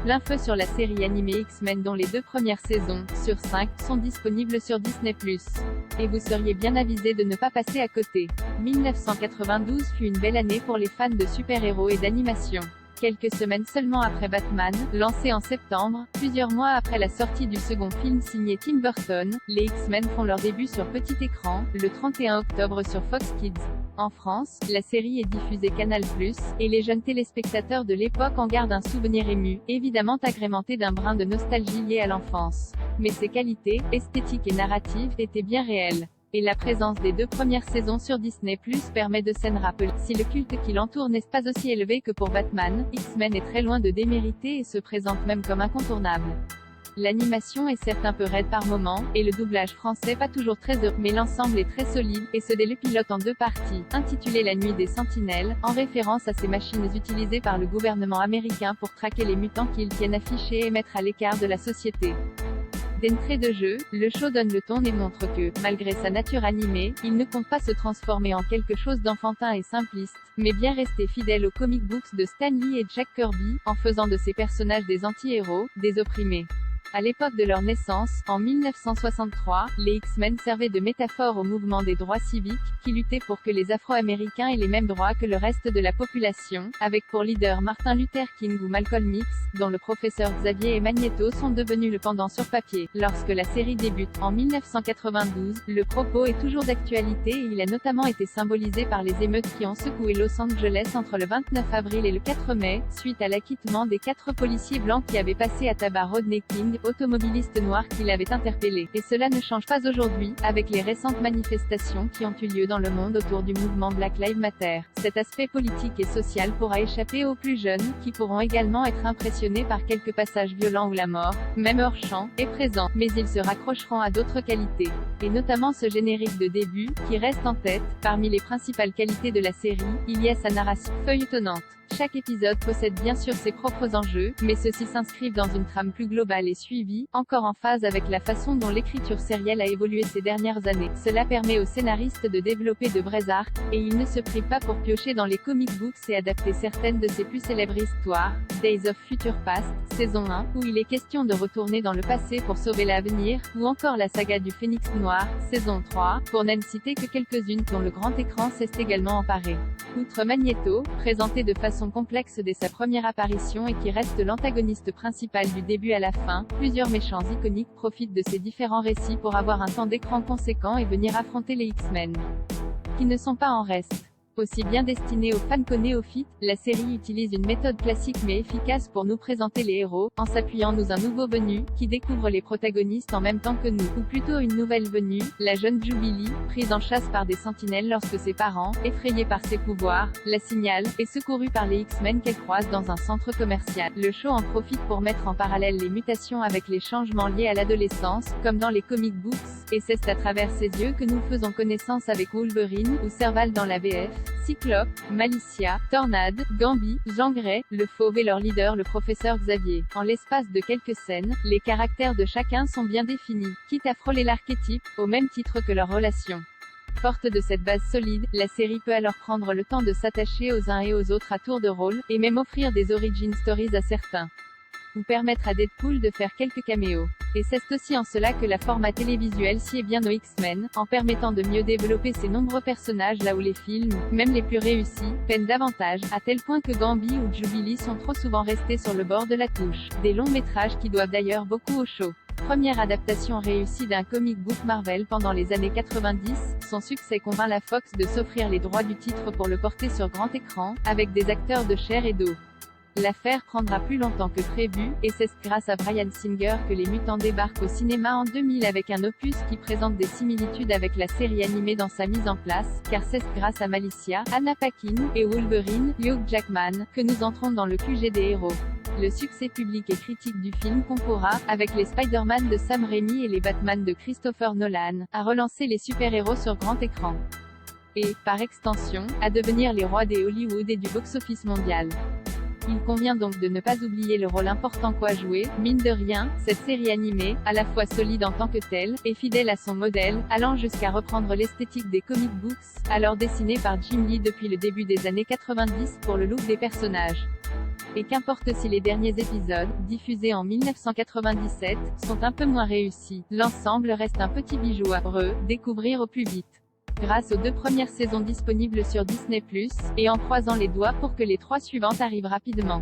L'info sur la série animée X-Men dont les 2 premières saisons, sur 5, sont disponibles sur Disney+. Et vous seriez bien avisé de ne pas passer à côté. 1992 fut une belle année pour les fans de super-héros et d'animation. Quelques semaines seulement après Batman, lancé en septembre, plusieurs mois après la sortie du second film signé Tim Burton, les X-Men font leur début sur petit écran, le 31 octobre sur Fox Kids. En France, la série est diffusée Canal+, et les jeunes téléspectateurs de l'époque en gardent un souvenir ému, évidemment agrémenté d'un brin de nostalgie lié à l'enfance. Mais ses qualités, esthétiques et narratives, étaient bien réelles. Et la présence des 2 premières saisons sur Disney+, permet de s'en rappeler. Si le culte qui l'entoure n'est pas aussi élevé que pour Batman, X-Men est très loin de démériter et se présente même comme incontournable. L'animation est certes un peu raide par moments, et le doublage français pas toujours très heureux, mais l'ensemble est très solide, et ce dès le pilote en 2 parties, intitulé La Nuit des Sentinelles, en référence à ces machines utilisées par le gouvernement américain pour traquer les mutants qu'ils tiennent affichés et mettre à l'écart de la société. D'entrée de jeu, le show donne le ton et montre que, malgré sa nature animée, il ne compte pas se transformer en quelque chose d'enfantin et simpliste, mais bien rester fidèle aux comic books de Stan Lee et Jack Kirby, en faisant de ces personnages des anti-héros, des opprimés. À l'époque de leur naissance, en 1963, les X-Men servaient de métaphore au mouvement des droits civiques, qui luttait pour que les Afro-Américains aient les mêmes droits que le reste de la population, avec pour leader Martin Luther King ou Malcolm X, dont le professeur Xavier et Magneto sont devenus le pendant sur papier. Lorsque la série débute, en 1992, le propos est toujours d'actualité et il a notamment été symbolisé par les émeutes qui ont secoué Los Angeles entre le 29 avril et le 4 mai, suite à l'acquittement des 4 policiers blancs qui avaient passé à tabac Rodney King, automobiliste noir qui l'avait interpellé. Et cela ne change pas aujourd'hui, avec les récentes manifestations qui ont eu lieu dans le monde autour du mouvement Black Lives Matter. Cet aspect politique et social pourra échapper aux plus jeunes, qui pourront également être impressionnés par quelques passages violents où la mort, même hors champ, est présent, mais ils se raccrocheront à d'autres qualités. Et notamment ce générique de début, qui reste en tête. Parmi les principales qualités de la série, il y a sa narration feuilletonnante. Chaque épisode possède bien sûr ses propres enjeux, mais ceux-ci s'inscrivent dans une trame plus globale et suivie, encore en phase avec la façon dont l'écriture sérielle a évolué ces dernières années. Cela permet aux scénaristes de développer de vrais arcs, et ils ne se privent pas pour piocher dans les comic books et adapter certaines de ses plus célèbres histoires. Days of Future Past, saison 1, où il est question de retourner dans le passé pour sauver l'avenir, ou encore la saga du Phénix Noir, saison 3, pour n'en citer que quelques-unes dont le grand écran s'est également emparé. Outre Magneto, présenté de façon complexe dès sa première apparition et qui reste l'antagoniste principal du début à la fin, plusieurs méchants iconiques profitent de ces différents récits pour avoir un temps d'écran conséquent et venir affronter les X-Men, qui ne sont pas en reste. Aussi bien destinée aux fans qu'aux néophytes, la série utilise une méthode classique mais efficace pour nous présenter les héros, en s'appuyant nous un nouveau venu, qui découvre les protagonistes en même temps que nous, ou plutôt une nouvelle venue, la jeune Jubilee, prise en chasse par des sentinelles lorsque ses parents, effrayés par ses pouvoirs, la signalent, et secourue par les X-Men qu'elle croise dans un centre commercial. Le show en profite pour mettre en parallèle les mutations avec les changements liés à l'adolescence, comme dans les comic books, et c'est à travers ses yeux que nous faisons connaissance avec Wolverine, ou Serval dans la VF, Cyclope, Malicia, Tornade, Gambit, Jean Grey, le Fauve et leur leader le professeur Xavier. En l'espace de quelques scènes, les caractères de chacun sont bien définis, quitte à frôler l'archétype, au même titre que leurs relations. Forte de cette base solide, la série peut alors prendre le temps de s'attacher aux uns et aux autres à tour de rôle, et même offrir des origin stories à certains. Ou permettre à Deadpool de faire quelques caméos. Et c'est aussi en cela que la format télévisuel sied bien aux X-Men, en permettant de mieux développer ces nombreux personnages là où les films, même les plus réussis, peinent davantage, à tel point que Gambit ou Jubilee sont trop souvent restés sur le bord de la touche. Des longs métrages qui doivent d'ailleurs beaucoup au show. Première adaptation réussie d'un comic book Marvel pendant les années 90, son succès convainc la Fox de s'offrir les droits du titre pour le porter sur grand écran, avec des acteurs de chair et d'eau. L'affaire prendra plus longtemps que prévu, et c'est grâce à Bryan Singer que les Mutants débarquent au cinéma en 2000 avec un opus qui présente des similitudes avec la série animée dans sa mise en place, car c'est grâce à Malicia, Anna Paquin, et Wolverine, Hugh Jackman, que nous entrons dans le QG des héros. Le succès public et critique du film concourra, avec les Spider-Man de Sam Raimi et les Batman de Christopher Nolan, à relancer les super-héros sur grand écran. Et, par extension, à devenir les rois des Hollywood et du box-office mondial. Il convient donc de ne pas oublier le rôle important qu'a joué, mine de rien, cette série animée, à la fois solide en tant que telle, et fidèle à son modèle, allant jusqu'à reprendre l'esthétique des comic books, alors dessinée par Jim Lee depuis le début des années 90 pour le look des personnages. Et qu'importe si les derniers épisodes, diffusés en 1997, sont un peu moins réussis, l'ensemble reste un petit bijou à redécouvrir au plus vite. Grâce aux 2 premières saisons disponibles sur Disney+, et en croisant les doigts pour que les 3 suivantes arrivent rapidement.